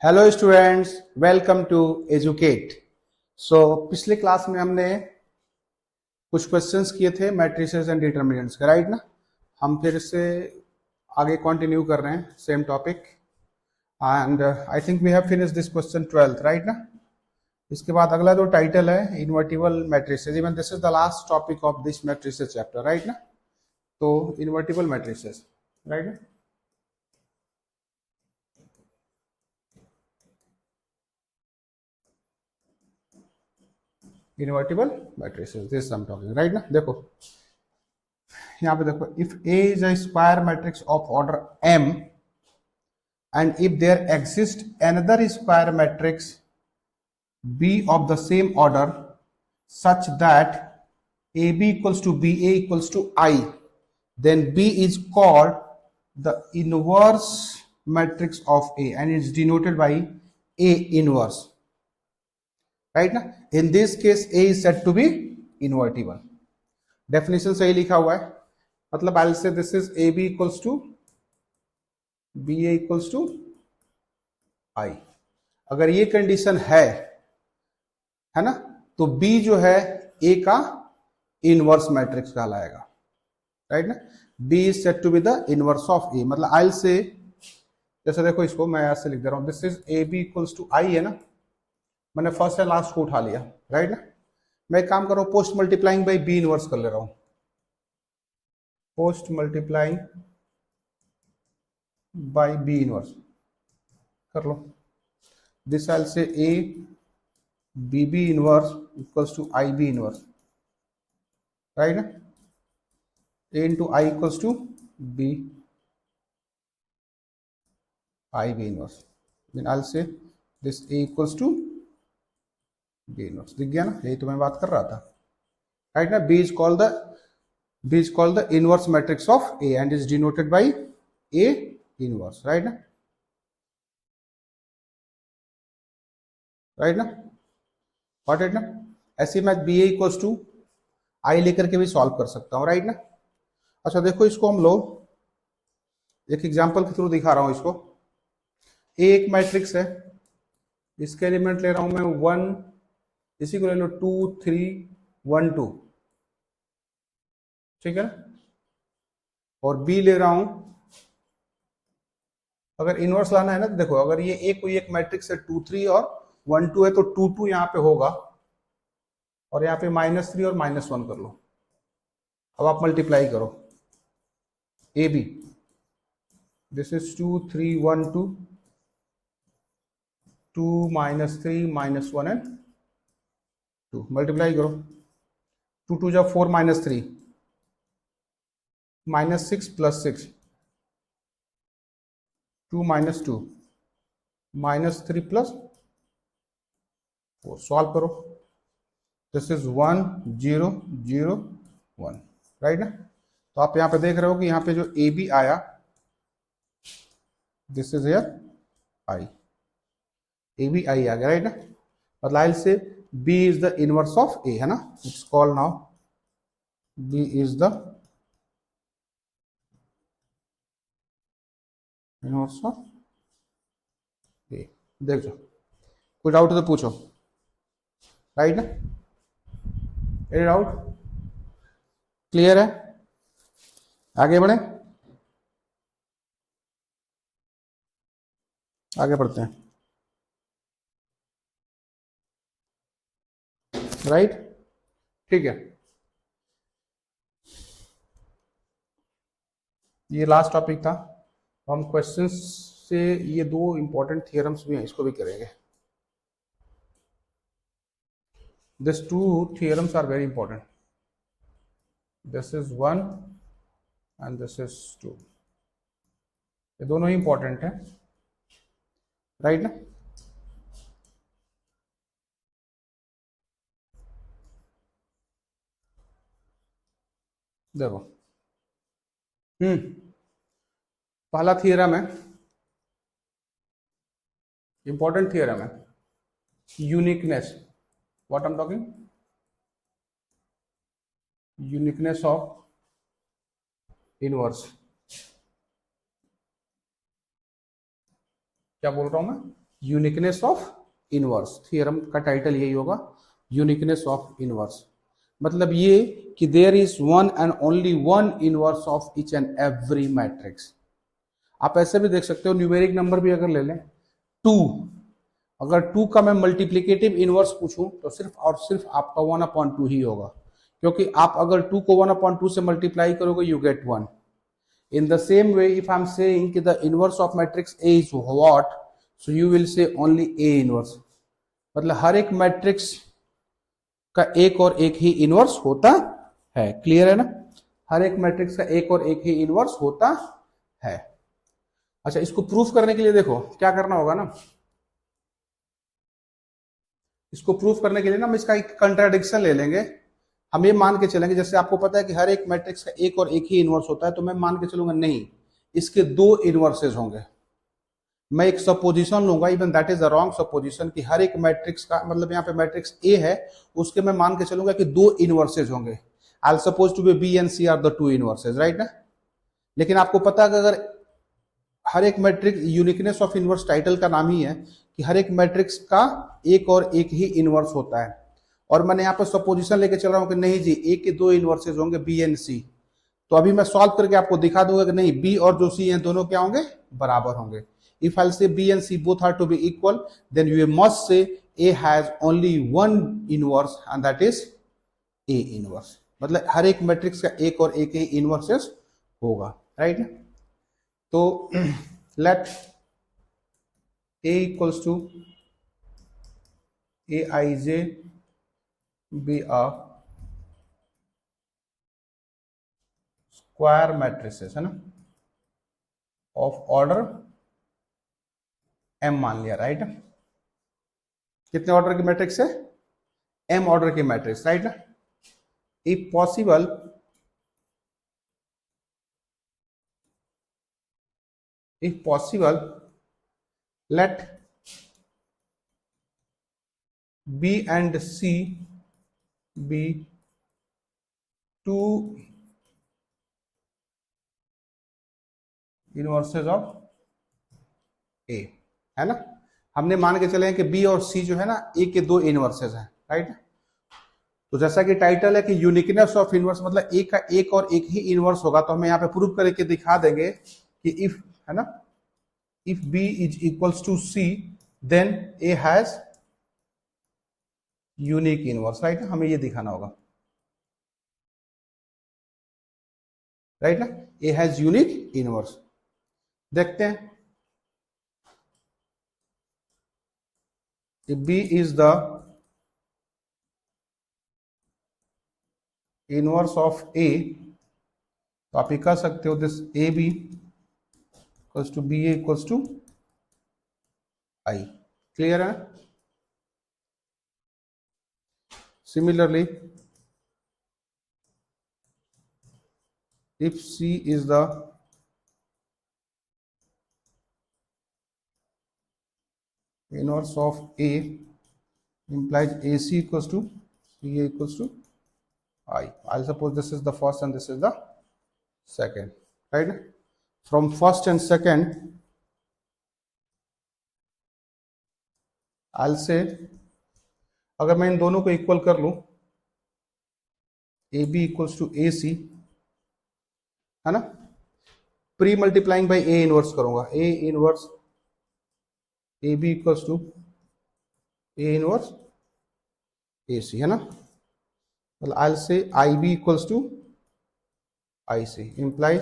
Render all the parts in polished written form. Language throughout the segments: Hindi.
Hello students, welcome to Educate. So पिछले क्लास में हमने कुछ क्वेश्चंस किए थे मैट्रिसेस एंड डिटर्मिनेंट्स के, राइट ना। हम फिर इससे आगे कंटिन्यू कर रहे हैं same topic and I think we have finish this question 12th, right ना। इसके बाद अगला जो टाइटल है invertible matrices, even this is the last topic of this matrices chapter, right ना। तो इन्वर्टिबल मैट्रिसेस, राइट ना। Invertible matrices this I am talking, right ना। देखो यहाँ पे देखो, if A is a square matrix of order m and if there exists another square matrix b of the same order such that ab equals to ba equals to I, then b is called the inverse matrix of a and it's denoted by a inverse, right ना। in this case a is said to be invertible। Definition सही लिखा हुआ है, मतलब I will say this is A B equals to B A equals to I. अगर ये कंडीशन है ना, तो बी जो है ए का इनवर्स मैट्रिक्स कहलाएगा, राइट ना। B is said to be the inverse of A, मतलब आई से, जैसे देखो इसको मैं ऐसे लिख दे रहा हूं, this is A B equals to I है ना, मैंने फर्स्ट या लास्ट को उठा लिया, राइट ना। मैं एक काम कर रहा हूं, post multiplying by B inverse कर ले रहा हूं, post multiplying by B inverse कर लो। This I say A B B inverse equals to I B inverse, right ना। A into I equals to B I B inverse, then I say this A equals to B inverse. दिख गया ना, यही तो मैं बात कर रहा था, राइट ना। B is called the inverse matrix of A and is denoted by A inverse, right ना, राइट ना। व्हाट इट ना। ऐसे मैं B A equals to I लेकर के भी सॉल्व कर सकता हूं, राइट ना। अच्छा देखो, इसको हम लोग एक एग्जांपल के थ्रू दिखा रहा हूं इसको। ए एक मैट्रिक्स है, इसके एलिमेंट ले रहा हूं मैं 1, इसी को ले लो 2 3 1 2, ठीक है ना। और बी ले रहा हूं, अगर इनवर्स लाना है ना, तो देखो अगर ये एक कोई एक मैट्रिक्स है 2 3 और 1 2 है, तो 2 2 यहाँ पे होगा और यहाँ पे -3 और -1 कर लो। अब आप मल्टीप्लाई करो, A B, this is 2 3 1 2 2 -3 -1 and 2, multiply करो। 2 2 जा 4 -3 -6 + 6 2 -2 -3 + 4, सॉल्व करो। दिस इज 1 0 0 1, राइट ना। तो आप यहाँ पे देख रहे हो कि यहाँ पे जो ए बी आया, this is here I, A B I आ गया, राइट ना। मतलब I say B is the inverse of A, है ना। It's called now B is the inverse of A. देख जाओ, कोई डाउट है तो पूछो, राइट ना। Any doubt? क्लियर है? आगे बढ़े, आगे बढ़ते हैं, राइट। ठीक है, ये लास्ट टॉपिक था। हम क्वेश्चंस से ये दो इंपॉर्टेंट थियरम्स भी हैं, इसको भी करेंगे। This two theorems are very important, this is 1 and this is 2, ये दोनों ही इंपॉर्टेंट है, राइट ना। देखो, पहला थियरम है, इंपॉर्टेंट थियरम है, uniqueness. What I am talking, uniqueness of inverse. क्या बोल रहा हूं मैं? यूनिकनेस ऑफ इनवर्स, थ्योरम का टाइटल यही होगा, यूनिकनेस ऑफ इनवर्स। मतलब ये कि there is one and only one inverse of each and every matrix. आप ऐसे भी देख सकते हो, न्यूमेरिक नंबर भी अगर ले लें, 2, अगर 2 का मैं मल्टीप्लिकेटिव इनवर्स पूछूं तो सिर्फ और सिर्फ आपका 1/2 ही होगा, क्योंकि आप अगर 2 को 1/2 से मल्टीप्लाई करोगे you get 1। In the same way, if I'm saying the inverse of matrix A is what, so you will say only A inverse। मतलब हर एक मैट्रिक्स का एक और एक ही इनवर्स होता है, क्लियर है ना? हर एक मैट्रिक्स का एक और एक ही इनवर्स होता है। अच्छा, इसको प्रूफ करने के लिए देखो क्या करना होगा ना, इसको प्रूफ करने के लिए ना हम इसका एक कंट्राडिक्शन ले लेंगे। हम ये मान के चलेंगे, जैसे आपको पता है कि हर एक मैट्रिक्स का एक और एक ही इनवर्स होता है, तो मैं मान के चलूंगा नहीं, इसके 2 इनवर्सेस होंगे। मैं एक सपोजिशन लूंगा, even that is a wrong supposition, कि हर एक मैट्रिक्स का मतलब यहाँ पे मैट्रिक्स ए है, उसके मैं मान के चलूंगा कि 2 इनवर्सेस होंगे। I suppose to be B and C are the 2 inverses, right ना? लेकिन आपको पता है कि अगर हर एक matrix, uniqueness of inverse title का नाम ही है कि हर एक मैट्रिक्स का एक और एक ही इनवर्स होता है, और मैंने यहाँ पे सपोजिशन लेके चल रहा हूँ कि नहीं जी ए के 2 इनवर्सेस होंगे बी एंड सी, तो अभी मैं सॉल्व करके आपको दिखा दूंगा कि नहीं, बी और जो सी हैं दोनों क्या होंगे, बराबर होंगे। If I say B and C both are to B equal, then you must say A has only one inverse and that is A inverse. मतलब हर एक मैट्रिक्स का एक और एक ही इनवर्सेस होगा, राइट? तो let A equals to A I J B a square matrices, है ना, ऑफ ऑर्डर एम मान लिया, राइट? कितने ऑर्डर की मैट्रिक्स है? एम ऑर्डर की मैट्रिक्स, राइट ना? If possible let B and C be 2 inverses of A, है ना? हमने मान के चले हैं कि B और C जो है ना A के 2 इनवर्सेस हैं, राइट? तो जैसा कि टाइटल है कि यूनिकनेस ऑफ इनवर्स, मतलब A का एक और एक ही इनवर्स होगा, तो हमें यहाँ पे प्रूव करके दिखा देंगे कि इफ, है ना, if B is equals to C, then A has unique inverse, right? हमें ये दिखाना होगा, राइट ना? A has unique inverse। देखते हैं, if B is the inverse of A, तो आप ये कह सकते हो this AB equals to BA equals to I, clear है? Similarly, if C is the inverse of A, implies AC equals to CA equals to I. I'll suppose this is the first and this is the second, right? From first and second, I'll say अगर मैं इन दोनों को इक्वल कर लूं, A B equals to A C, है ना, pre multiplying by A inverse करूंगा, A inverse A B equals to A inverse A C, है ना? मतलब I say I B equals to I C, imply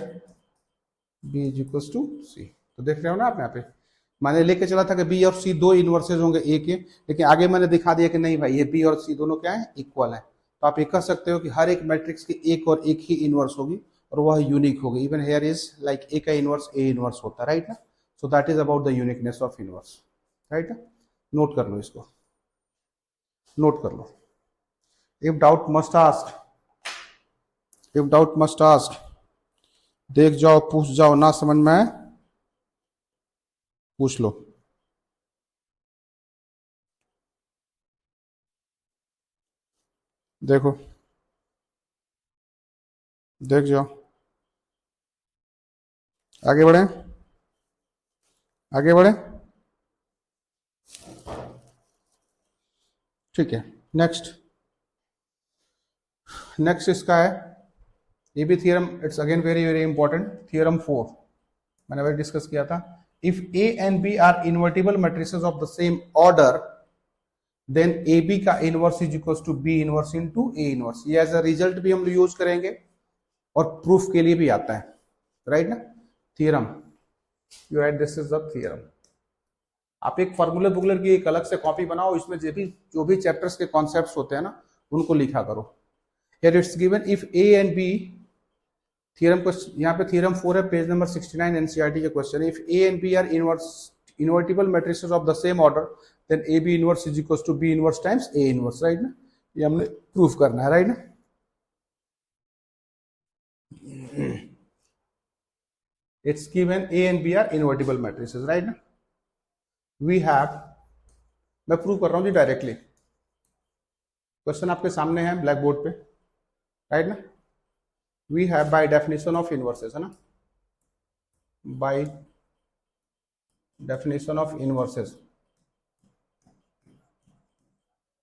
B is equals to C. तो देख रहे हो ना आप, यहाँ पे मैंने लेके चला था कि बी और सी 2 इनवर्सेज होंगे ए के, लेकिन आगे मैंने दिखा दिया कि नहीं भाई, ये बी और सी दोनों क्या है, इक्वल है। तो आप ये कह सकते हो कि हर एक मैट्रिक्स की एक और एक ही इनवर्स होगी और वह यूनिक होगी। Even here is like A का इनवर्स ए इनवर्स होता है, राइट ना? So that is about the uniqueness of inverse, right? Note कर लो इसको, नोट कर लो। If doubt must ask, if doubt must ask, देख जाओ, पूछ जाओ, ना समझ में आए पूछ लो। देखो, देख जाओ, आगे बढ़े, आगे बढ़े। ठीक है, नेक्स्ट इसका है, ये भी theorem, it's again very very important, theorem 4 मैंने वही डिस्कस किया था। If A and B are invertible matrices of the same order then A B का inverse is equal to B inverse into A inverse. ये एज अ रिजल्ट भी हम यूज करेंगे और प्रूफ के लिए भी आता है, राइट ना। Theorem, you right, this is the theorem. आप एक फॉर्मूले बुकलेट की एक अलग से कॉपी बनाओ, इसमें जो भी चैप्टर्स के कॉन्सेप्ट्स होते हैं ना उनको लिखा करो। Here it's given if A and B, theorem को यहाँ पे थियरम 4 है, पेज नंबर 69 एनसीईआरटी के क्वेश्चन है। If A and B are invertible matrices of the same order then A B inverse is equal to B inverse times A inverse, right ना। ये हमने प्रूफ करना है, राइट ना। It's given A and B are invertible matrices, right? We have, मैं प्रूव कर रहा हूं जी डायरेक्टली, क्वेश्चन आपके सामने है ब्लैक बोर्ड पे, राइट ना। We have by definition of inverses, है ना, by definition of inverses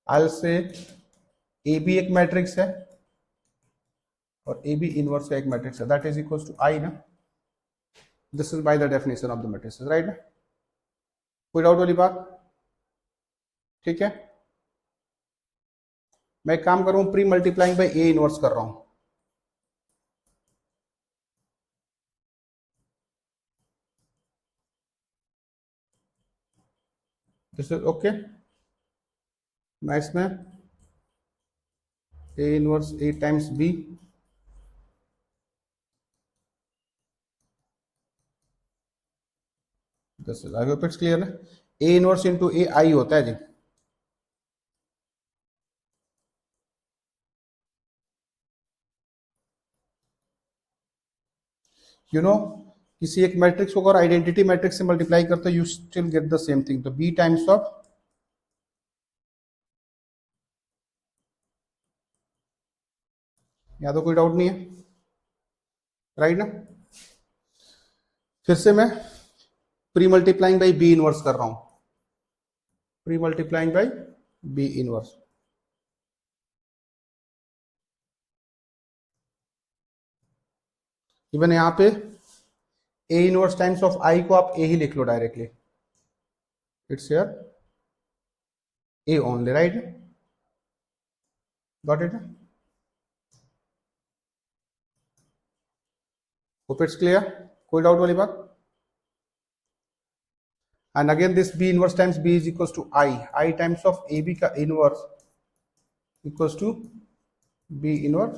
I will say A B एक मैट्रिक्स है और ए बी इनवर्स का एक मैट्रिक्स है, दैट इज इक्वल टू आई ना। This is by the definition of the matrices, right ना। कोई डाउट वाली बात? ठीक है, मैं एक काम कर रहा हूं, pre multiplying by A inverse कर रहा हूं। This is okay. मैं इसमें A inverse A times B, this is, I hope it's clear है। ए इनवर्स इनटू ए आई होता है जी। यू नो, किसी एक मैट्रिक्स को अगर आइडेंटिटी मैट्रिक्स से मल्टीप्लाई करते हो you still get the same thing, तो बी टाइम्स ऑफ, या तो कोई डाउट नहीं है, राइट ना। फिर से मैं pre multiplying by B inverse कर रहा हूं, pre multiplying by B inverse. Even यहां पे A inverse times of I को आप ए ही लिख लो directly, it's here A only, right, got it. Hope it's clear, कोई डाउट वाली बात? And again this B inverse times B is equal to I, I times of A B का inverse equal to B inverse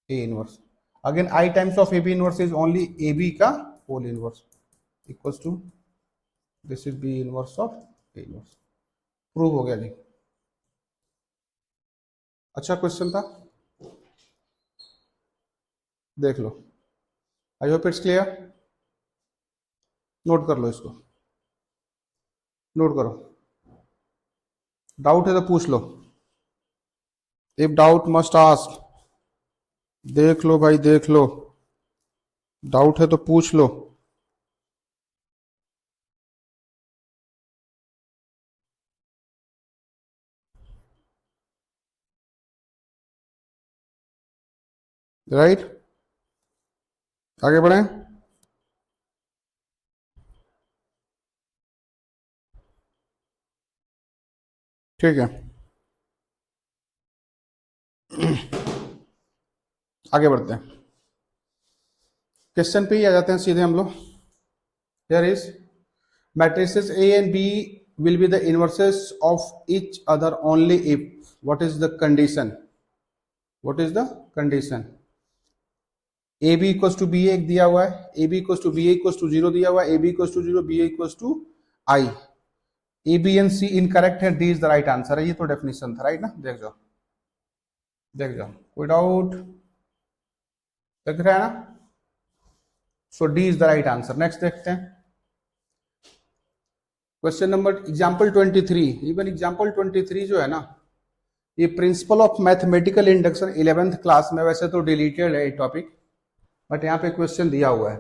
A inverse. Again I times of A B inverse is only A B का whole inverse equal to this is B inverse of A inverse. Prove हो गया जी। अच्छा क्वेश्चन था, देख लो, I hope it's clear. Note कर लो इसको, नोट करो, डाउट है तो पूछ लो, इफ डाउट मस्ट आस्क। देख लो भाई, देख लो, डाउट है तो पूछ लो। राइट, आगे बढ़ें। ठीक है, आगे बढ़ते हैं, क्वेश्चन पे ही आ जाते हैं सीधे हम लोग। Here is matrices A and B will be the inverses of each other only if, what is the condition, what is the condition? A B equal to B एक दिया हुआ है, A B equal to B equal to 0 दिया हुआ है, A B equal to 0, B equal to I, A B and C incorrect है, D is the right answer है। ये तो डेफिनेशन था, राइट ना। देख जाओ, देख जाओ, कोई डाउट देख रहा है ना। So D is the right answer. Next देखते हैं question number example 23। Even example 23 जो है ना, ये principle of mathematical induction 11th class में, वैसे तो डिलीटेड है ये टॉपिक, बट यहाँ पे क्वेश्चन दिया हुआ है।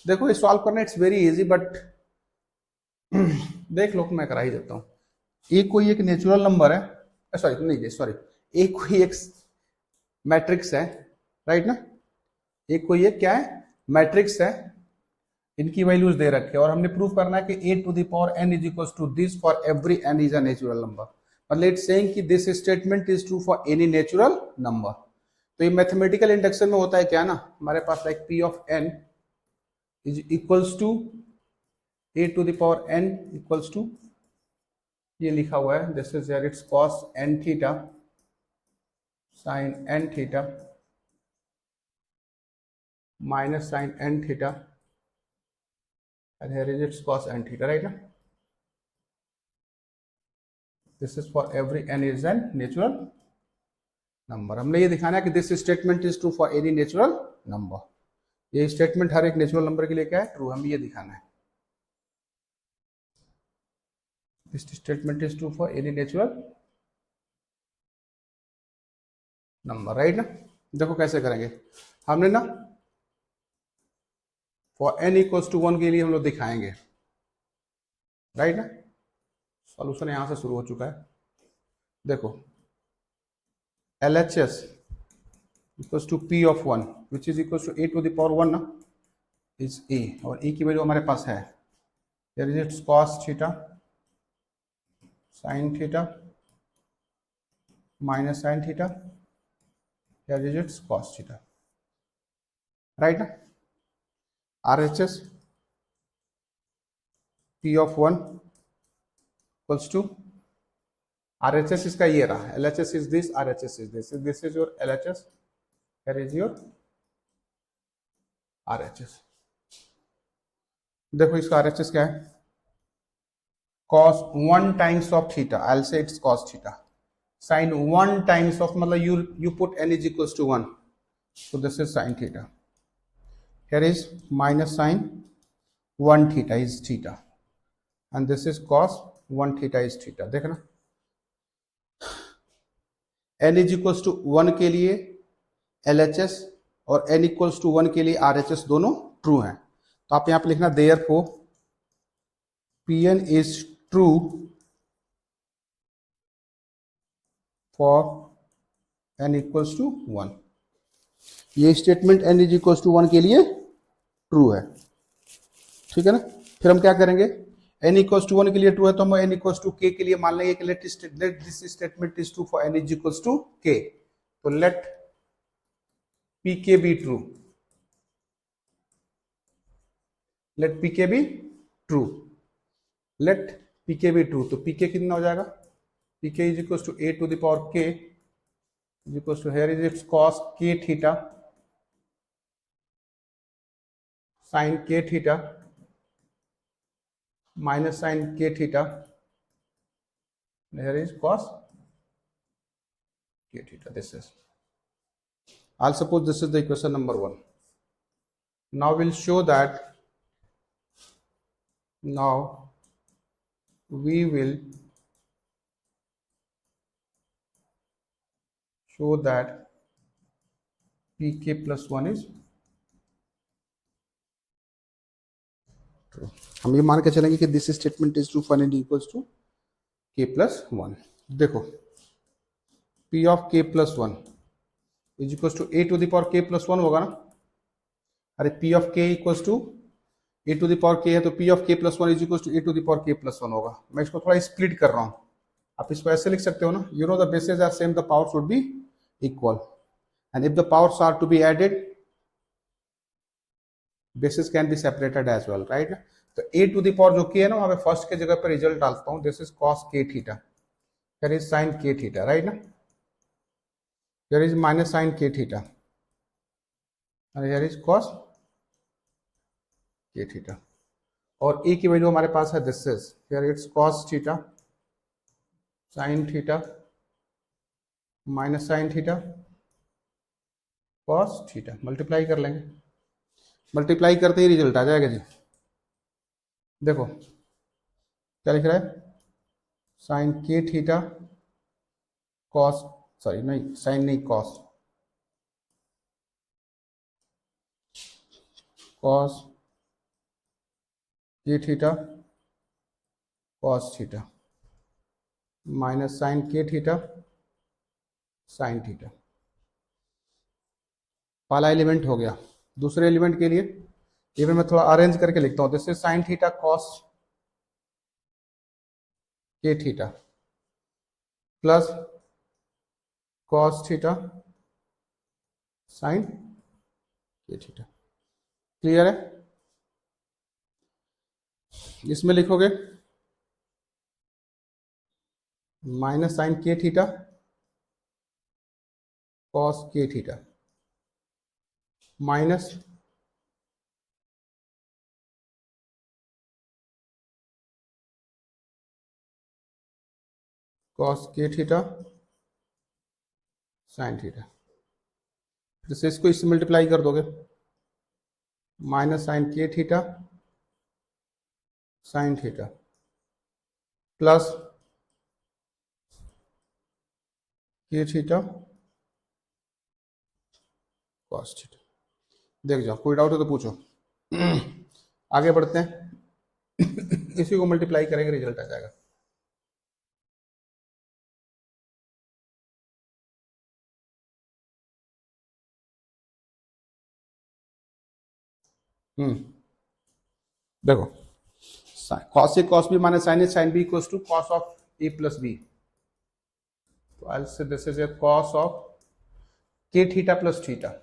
देखो ये सॉल्व करना इट्स वेरी इजी, बट देख लो, मैं करा ही देता हूँ। ए कोई एक नेचुरल नंबर है, सॉरी नहीं सॉरी, ए कोई एक मैट्रिक्स है, राइट ना, ए कोई एक क्या है, मैट्रिक्स है, इनकी वैल्यूज दे रखे हैं और हमने प्रूव करना है कि a to the power n is equal to this for every n is a natural number, मतलब इट्स सेइंग कि this statement is true for any natural number. तो ये मैथमेटिकल इंडक्शन में होता है क्या ना, हमारे पास like p of n is equals to a to the power n equals to, ये लिखा हुआ है, this is it's cos n theta sin n theta minus sin n theta, and here is its cos n theta, right? This is for every n is an natural number। हमने ये दिखाना है कि this statement is true for any natural number, ये स्टेटमेंट हर एक नेचुरल नंबर के लिए क्या है, ट्रू, हमें ये दिखाना है, this statement is true for any natural number, right ना। देखो कैसे करेंगे, हमने ना फॉर n इक्वल्स टू 1 के लिए हम लोग दिखाएंगे, राइट ना। सॉल्यूशन यहां से शुरू हो चुका है, देखो LHS equals to P of 1 which is equals to a to the power 1 ना, इज a, और a की वैल्यू हमारे पास है, there is it's cos theta sin theta minus sin theta, there is it's cos theta, right ना। RHS P of 1 equals to, RHS इसका ये रहा, LHS is this, RHS is this, this is your LHS, here is your RHS। देखो इसका RHS क्या है, cos 1 times of theta, I'll say it's cos theta, sin 1 times of, मतलब you put n is equals to 1, so this is sin theta, here is minus sin 1 theta is theta, and this is cos 1 theta is theta। देखना n is equals to 1 के लिए LHS और n equals to 1 के लिए RHS दोनों ट्रू हैं, तो आप यहां पे लिखना therefore Pn is true for n equals to 1, ये statement n is equal to 1 के लिए ट्रू है, ठीक है ना। फिर हम क्या करेंगे, n इक्वल टू 1 के लिए ट्रू है तो हम n इक्वल टू k के लिए मान लेंगे कि let this statement is true for n is equal to k, तो let pk be true, let pk be true, let pk be true, तो pk कितना हो जाएगा, pk is equal to a to the power k is equals to, here is its cos k theta sin k theta minus sin k theta, here is cos k theta, this is, I'll suppose this is the equation number 1। now we'll show that, now we will show that pk plus 1 is true। हम ये मान के चलेंगे कि this statement is true for n equals to k plus 1। देखो p of k plus 1 is equals to a to the power k plus 1 होगा ना, अरे p of k equals to a to the power k है तो p of k plus 1 is equals to a to the power k plus 1 होगा। मैं इसको थोड़ा स्प्लिट कर रहा हूं, आप इसको ऐसे लिख सकते हो ना, you know the bases are same, the power should be equal, and if the powers are to be added, bases can be separated as well, right। तो a to the power जो k है ना, वहां पे फर्स्ट के जगह पे रिजल्ट डालता हूं, this is cos k theta, here is sin k theta, right ना, here is minus sin k theta, and here is cos k theta, और a की वैल्यू हमारे पास है, this is here it's cos theta sin theta minus sign theta cos theta, multiply कर लेंगे, मल्टीप्लाई करते ही रिजल्ट आ जाएगा जी। देखो क्या लिख रहा है, साइन के थीटा कॉस, सॉरी नहीं साइन नहीं कॉस, कॉस के theta cos theta, minus sine के थीटा साइन थीटा। पहला एलिमेंट हो गया। दूसरे एलिमेंट के लिए ये भी मैं थोड़ा अरेंज करके लिखता हूं। This is sine theta cos के theta plus cos theta sine के थीटा। क्लियर है? इसमें लिखोगे माइनस साइन के थीटा कॉस के थीटा माइनस कॉस के थीटा साइन थीटा। जैसे इसको इससे मल्टीप्लाई कर दोगे, माइनस साइन के theta sine theta plus K theta cos theta. देख जाओ, कोई डाउट हो तो पूछो। आगे बढ़ते हैं। इसी को मल्टीप्लाई करेंगे, रिजल्ट आ जाएगा। देखो, cos A cos B minus sine A sine B equals to cos of A plus B. तो I say this is A cos of के थीटा प्लस थीटा।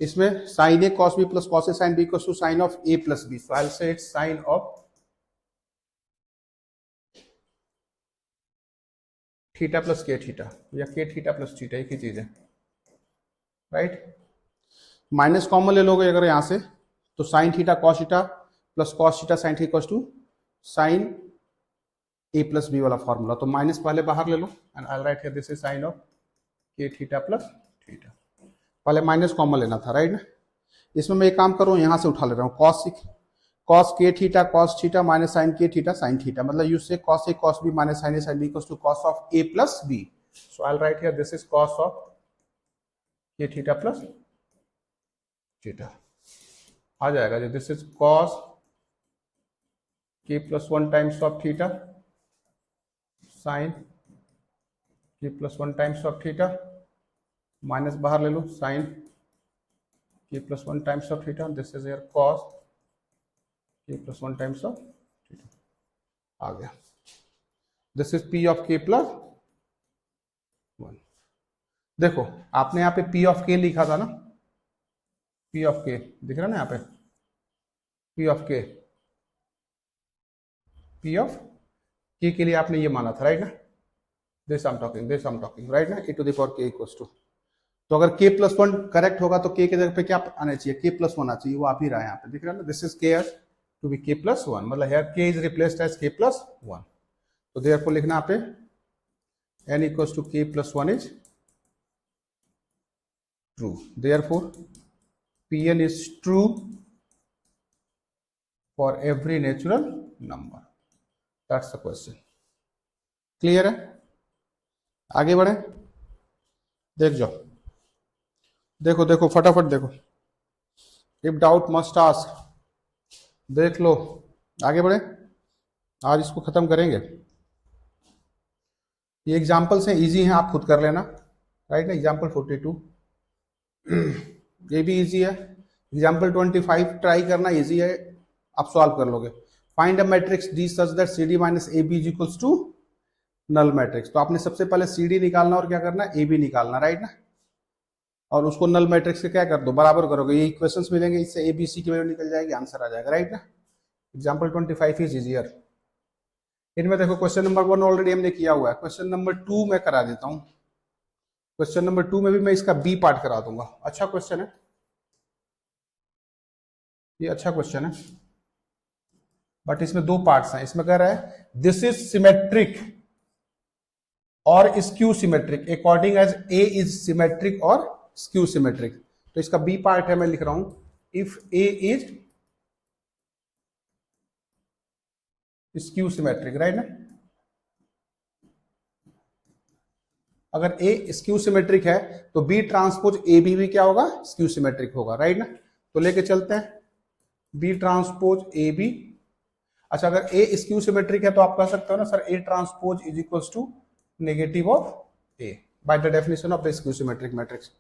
इसमें sine A cos B plus cos A sine B equals to sine of A plus B. So I say it's sine of theta plus K theta या के थीटा प्लस थीटा, एक ही चीज है, राइट। माइनस कॉमन ले लोगे अगर यहां से, तो sine theta cos theta plus cos theta sine theta to sine A plus B वाला फॉर्मूला। तो माइनस पहले बाहर ले लो and I write here this is sine of के थीटा प्लस थीटा। पहले माइनस कॉमन लेना था, राइट ना। इसमें मैं एक काम करूं, यहां से उठा ले रहा हूं, कॉस के theta cos theta minus sine के थीटा साइन थीटा। मतलब you say cos A cos B minus sine A sine B equals to cos of A plus B. So I write here this is cos of के थीटा प्लस थीटा। आ जाएगा जो this is cos k plus one times of theta sine k plus one times of theta minus बाहर ले लो sine k plus one times of theta. This is your cos k plus one times of theta. आ गया। This is P of k plus one. देखो आपने यहाँ पे पी ऑफ के लिखा था ना, पी ऑफ के दिख रहा है ना यहाँ पे, पी ऑफ के, पी ऑफ के लिए आपने ये माना था, राइट ना। This I am talking right ना, ए टू द पावर के इक्वल्स टू। तो अगर के प्लस वन करेक्ट होगा तो के की जगह पे क्या आना चाहिए, के प्लस वन आना चाहिए। वो आप ही रहा है यहाँ पे, दिख रहा है ना। दिस इज के टू बी के प्लस वन, मतलब हेयर के इज रिप्लेस्ड एज के प्लस वन। तो देयरफॉर लिखना यहाँ पे n इक्वल्स टू के plus one is true. Therefore Pn is true for every natural number. That's the question. Clear है? आगे बढ़े, देख जाओ, देखो देखो फटाफट देखो। If doubt must ask. देख लो, आगे बढ़े। आज इसको खत्म करेंगे। ये एग्जाम्पल्स हैं, इजी हैं, आप खुद कर लेना, राइट ना। एग्जाम्पल 42 ये भी इजी है। एग्जाम्पल 25 ट्राई करना, इजी है, आप सॉल्व कर लोगे। Find a matrix D such that C D minus A B is equals to null matrix. तो आपने सबसे पहले सी डी निकालना और क्या करना, ए बी निकालना, राइट ना। और उसको नल मैट्रिक्स से क्या कर दो, बराबर करोगे। ये इक्वेशंस मिलेंगे, इससे ए बी सी की वैल्यू निकल जाएगी, आंसर आ जाएगा, राइट ना। Example 25 is easier. इनमें देखो क्वेश्चन नंबर 1 ऑलरेडी हमने किया हुआ है। क्वेश्चन नंबर 2 मैं करा देता हूं। क्वेश्चन नंबर 2 में भी मैं इसका बी पार्ट करा दूंगा। अच्छा क्वेश्चन है ये, अच्छा क्वेश्चन है, बट इसमें 2 पार्ट्स हैं। इसमें कह रहा है दिस इज सिमेट्रिक और skew symmetric according as A is symmetric और स्क्यू सिमेट्रिक। तो इसका बी पार्ट है, मैं लिख रहा हूं if A is skew symmetric, right ना। अगर ए स्क्यू सिमेट्रिक है तो बी ट्रांसपोज ए बी भी क्या होगा, स्क्यू सिमेट्रिक होगा, राइट ना। तो लेके चलते हैं बी ट्रांसपोज ए बी। अच्छा, अगर ए स्क्यू सिमेट्रिक है तो आप कह सकते हो ना sir A transpose is equals to negative of A by the definition of the skew symmetric matrix.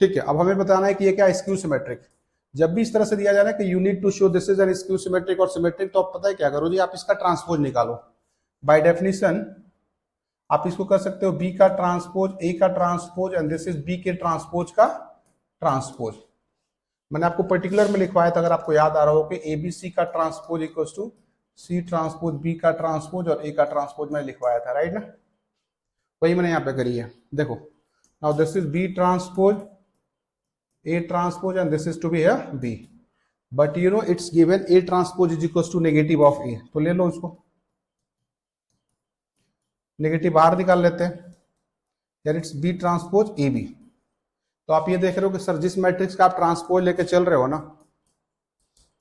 ठीक है, अब हमें बताना है कि ये क्या स्क्यू सिमेट्रिक। जब भी इस तरह से दिया जा रहा है कि you need to show this is an skew symmetric और सिमेट्रिक, तो आप पता है क्या करो जी, आप इसका ट्रांसपोज निकालो। बाय डेफिनेशन आप इसको कर सकते हो बी का ट्रांसपोज ए का transpose and this is B के ट्रांसपोज का ट्रांसपोज। मैंने आपको पर्टिकुलर में लिखवाया था, अगर आपको याद आ रहा हो कि एबीसी का transpose equals to C transpose B का ट्रांसपोज और ए का ट्रांसपोज मैंने लिखवाया था, राइट ना। वही मैंने यहाँ पे करी है। देखो now this is B transpose A transpose and this is to be B, but you know it's given A transpose is equals to negative of A, तो ले लो इसको, नेगेटिव बाहर निकाल लेते हैं, यार it's B transpose A B. तो आप ये देख रहे हो कि सर जिस मैट्रिक्स का आप ट्रांसपोज लेके चल रहे हो ना,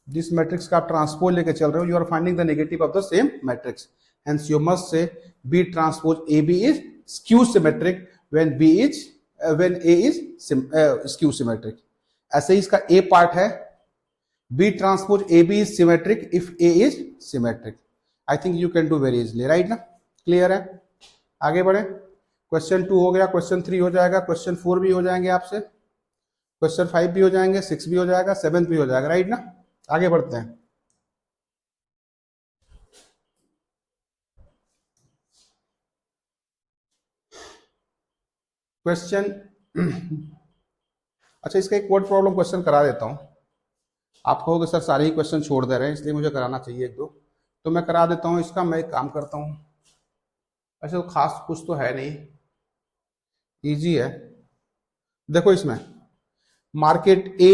जिस मैट्रिक्स का आप ट्रांसपोज लेके चल रहे हो, you are finding the negative of the same matrix, hence you must say B transpose A B is skew symmetric when B is when A is skew symmetric. ऐसे ही इसका ए पार्ट है, B transpose A B is symmetric if A is symmetric. I think you can do very easily, right ना। क्लियर है, आगे बढ़े। क्वेश्चन 2 हो गया, क्वेश्चन 3 हो जाएगा, क्वेश्चन 4 भी हो जाएंगे आपसे, क्वेश्चन 5 भी हो जाएंगे, 6 भी हो जाएगा, 7 भी हो जाएगा, राइट ना। आगे बढ़ते हैं। क्वेश्चन अच्छा, इसका एक वर्ड प्रॉब्लम क्वेश्चन करा देता हूं। आप कहोगे सर सारे ही क्वेश्चन छोड़ दे रहे हैं, इसलिए मुझे कराना चाहिए एक दो, तो मैं करा देता हूं इसका। मैं एक काम करता हूं, ऐसे तो खास कुछ तो है नहीं, इजी है। देखो इसमें market A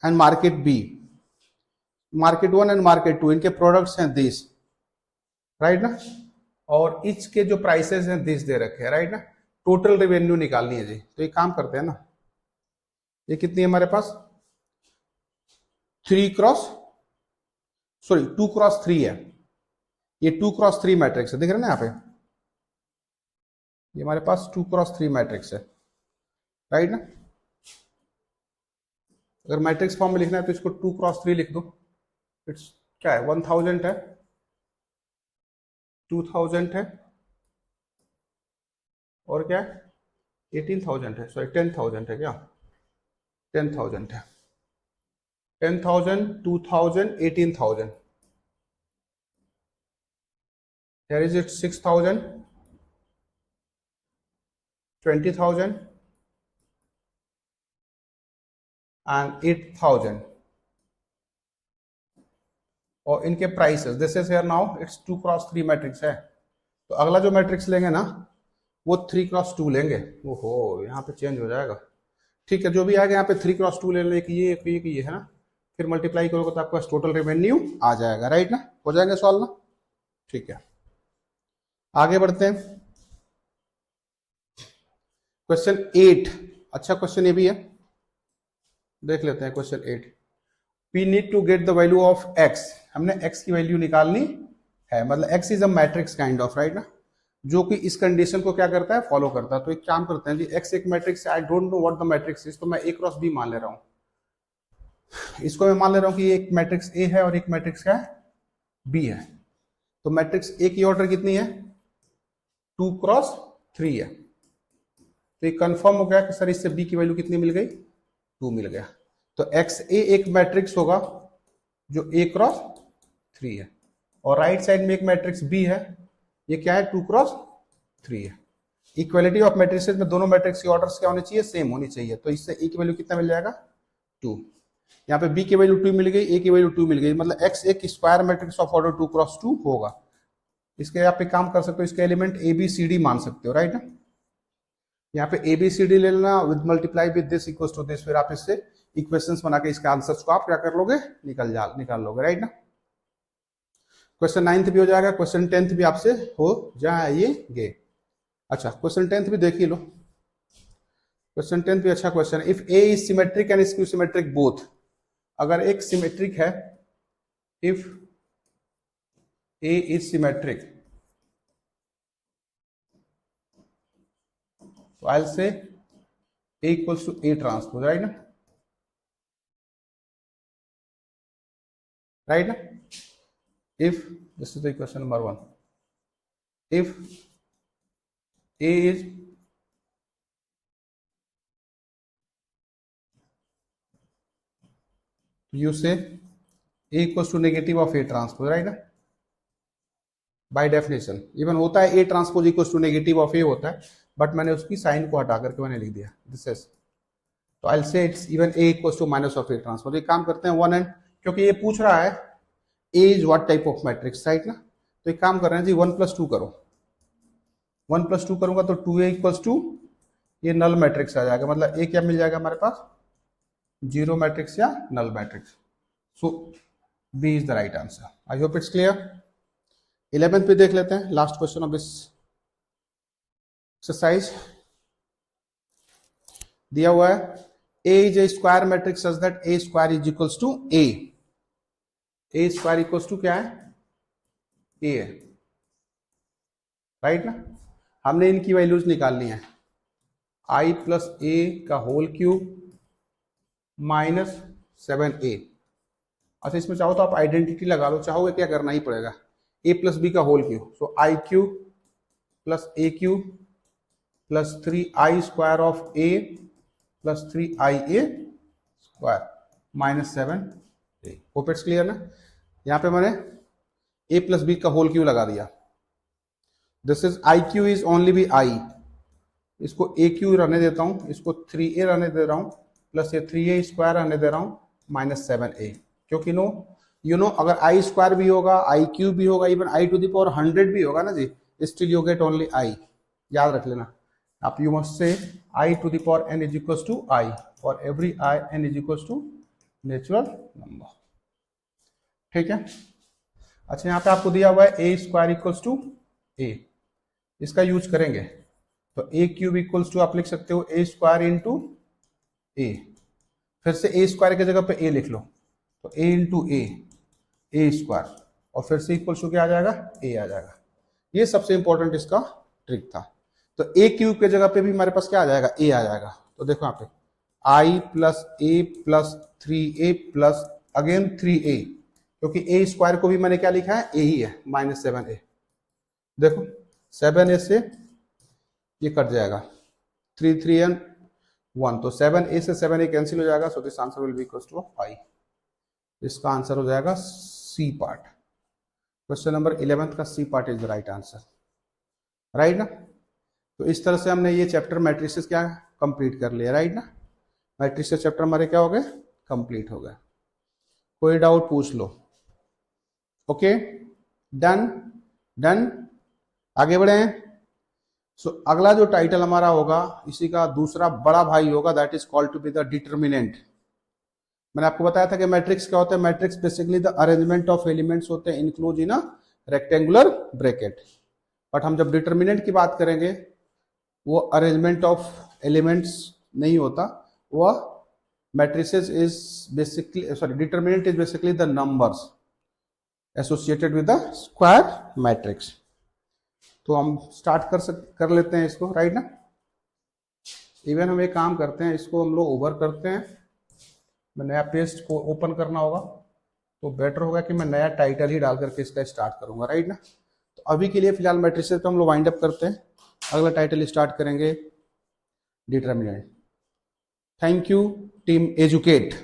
and market B, market 1 and market 2, इनके प्रोडक्ट्स हैं दिस, राइट ना, और इच के जो प्राइसेस हैं दिस दे रखे हैं, राइट ना। टोटल रेवेन्यू निकालनी है जी, तो एक काम करते हैं ना, ये कितनी है हमारे पास 2 क्रॉस 3 है, ये 2 क्रॉस 3 मैट्रिक्स है, दिख रहे हैं ना यहाँ पे, ये हमारे पास 2 क्रॉस 3 मैट्रिक्स है, राइट ना। अगर मैट्रिक्स फॉर्म में लिखना है तो इसको 2 क्रॉस 3 लिख दो। इट्स क्या है 1000 है, 2000 है, और क्या है 18,000 है, सॉरी 10,000 है, क्या 10,000 है, 10,000 2000 18,000, here is it 6,000 20,000 and 8,000, और इनके prices this is here now it's 2 cross 3 matrix है। तो अगला जो मैट्रिक्स लेंगे ना वो 3 क्रॉस 2 लेंगे। ओहो, यहाँ पे चेंज हो जाएगा, ठीक है, जो भी आएगा यहाँ पे 3 क्रॉस 2 ले लें, ये है ना, फिर मल्टीप्लाई करोगे तो आपके पास टोटल रेवेन्यू आ जाएगा, राइट ना। हो जाएंगे सॉल्व ना, ठीक है। आगे बढ़ते हैं, क्वेश्चन 8, अच्छा क्वेश्चन ये भी है, देख लेते हैं question 8। We need to get the value of X, हमने एक्स की वैल्यू निकालनी है, मतलब X is a matrix kind of, right ना, जो कि इस कंडीशन को क्या करता है, फॉलो करता है। तो एक काम करते हैं जी, एक्स एक मैट्रिक्स है, I don't know what the matrix is, तो मैं ए क्रॉस बी मान ले रहा हूं। इसको मैं मान ले रहा हूं कि एक मैट्रिक्स ए है और एक मैट्रिक्स क्या है, बी है। तो मैट्रिक्स ए की ऑर्डर कितनी है, 2 क्रॉस 3 है। तो ये कंफर्म हो गया कि सर इससे बी की वैल्यू कितनी मिल गई, 2 मिल गया। तो एक्स ए एक मैट्रिक्स होगा जो ए क्रॉस 3 है, और राइट साइड में एक मैट्रिक्स बी है, ये क्या है 2 क्रॉस 3 है। इक्वालिटी ऑफ मैट्रिक्सेस में दोनों मैट्रिक्स की ऑर्डर्स क्या होनी चाहिए, सेम होनी चाहिए। तो इससे ए की वैल्यू कितना मिल जाएगा, 2। यहाँ पे बी की वैल्यू 2 मिल गई, ए की वैल्यू 2 मिल गई, मतलब एक्स एक square matrix of order 2 cross 2 होगा। इसके आप एक काम कर सकते हो, इसके element A B C D मान सकते हो, राइट ना। यहाँ पे ए बी सी डी ले लेना, multiply with this equals to this, फिर आप इससे इक्वेशंस बना के इसके आंसर्स को आप क्या कर लोगे, निकाल लोगे, राइट ना। क्वेश्चन 9th भी हो जाएगा, क्वेश्चन 10th भी आपसे हो जाएंगे। अच्छा, क्वेश्चन 10th भी देख ही लो, क्वेश्चन 10th भी अच्छा क्वेश्चन है। If A is symmetric and skew symmetric both, अगर एक सिमेट्रिक है, इफ ए इज सिमेट्रिक, तो I will say A equals to A transpose, right ना, राइट ना। if this is the equation number 1, if A is you say A equals to negative of A transpose, right ना, बाय डेफिनेशन इवन होता है A transpose equals to negative of A होता है, बट मैंने उसकी साइन को हटा करके मैंने लिख दिया दिस इज, तो I will say it's even A equals to minus of A transpose. एक काम करते हैं वन एंड, क्योंकि ये पूछ रहा है A is what type of matrix, right ना, तो एक काम कर रहे हैं जी 1+2 करो, 1+2 करूंगा तो 2A इक्वल्स टू ये नल मैट्रिक्स आ जाएगा, मतलब A क्या मिल जाएगा हमारे पास, जीरो मैट्रिक्स या null matrix. So B is the right answer. I hope it's clear. 11th पे देख लेते हैं, last question of this exercise. दिया हुआ है A is A square matrix such that A square is equals to A, A square equals to क्या है, A है, राइट ना। हमने इनकी वैल्यूज निकालनी है, I प्लस A का होल क्यूब माइनस 7A। अच्छा इसमें चाहो तो आप आइडेंटिटी लगा लो, चाहोगे क्या करना ही पड़ेगा, A प्लस बी का whole cube, so I cube plus A cube plus 3I square of A plus 3IA square minus 7A। Hope it's clear ना। यहाँ पे मैंने A प्लस बी का होल क्यूब लगा दिया, this is I cube is only B I, इसको A क्यू रहने देता हूँ, इसको 3A रहने दे रहा हूँ, प्लस ये 3A स्क्वायर रहने दे रहा हूँ माइनस 7A, क्योंकि यू नो अगर I स्क्वायर भी होगा, I क्यूब भी होगा, even I to the power 100 भी होगा ना जी, still you get only I, याद रख लेना आप। You must say I to the power n is equals to I, for every I n is equals to natural number, ठीक है। अच्छा यहाँ पे आपको दिया हुआ है A square equals to A, इसका यूज करेंगे तो A क्यूब इक्वल्स टू आप लिख सकते हो A स्क्वायर इंटू A, फिर से A स्क्वायर की जगह पे A लिख लो, तो A इंटू A स्क्वायर, और फिर से इक्वल्स टू क्या आ जाएगा, A आ जाएगा। ये सबसे इंपॉर्टेंट इसका ट्रिक था। तो A क्यूब के जगह पे भी हमारे पास क्या आ जाएगा, A आ जाएगा। तो देखो यहाँ पे I plus A plus 3A plus again 3A, क्योंकि A स्क्वायर को भी मैंने क्या लिखा है, A ही है, माइनस 7A। देखो 7A से ये कट जाएगा, 3 3 and 1, तो 7A से 7A कैंसिल हो जाएगा, so this answer will be equals to 5। इसका आंसर हो जाएगा सी पार्ट। क्वेश्चन नंबर 11 का C part is the right answer, right ना। तो इस तरह से हमने ये चैप्टर मैट्रिसेस क्या कंप्लीट कर लिया, राइट ना। मैट्रिसेस चैप्टर हमारे क्या हो गए, कंप्लीट हो गए। कोई डाउट पूछ लो, ओके डन डन, आगे बढ़े। सो अगला जो टाइटल हमारा होगा, इसी का दूसरा बड़ा भाई होगा, that is called to be the determinant. मैंने आपको बताया था कि मैट्रिक्स क्या होता है, matrix basically the arrangement of elements होते हैं include in a rectangular bracket, but हम जब डिटर्मिनेंट की बात करेंगे वो अरेंजमेंट ऑफ एलिमेंट्स नहीं होता, वह matrices is basically sorry determinant is basically the numbers associated with the square matrix. तो हम स्टार्ट कर लेते हैं इसको, राइट ना। इवन हम एक काम करते हैं, इसको हम लोग ओवर करते हैं, मैं नया पेज को ओपन करना होगा तो बेटर होगा कि मैं नया टाइटल ही डाल करके इसका स्टार्ट करूंगा, राइट ना। तो अभी के लिए फिलहाल मैट्रिसेस पे हम लोग वाइंड अप करते हैं, अगला टाइटल स्टार्ट करेंगे determinant. Thank you team educate.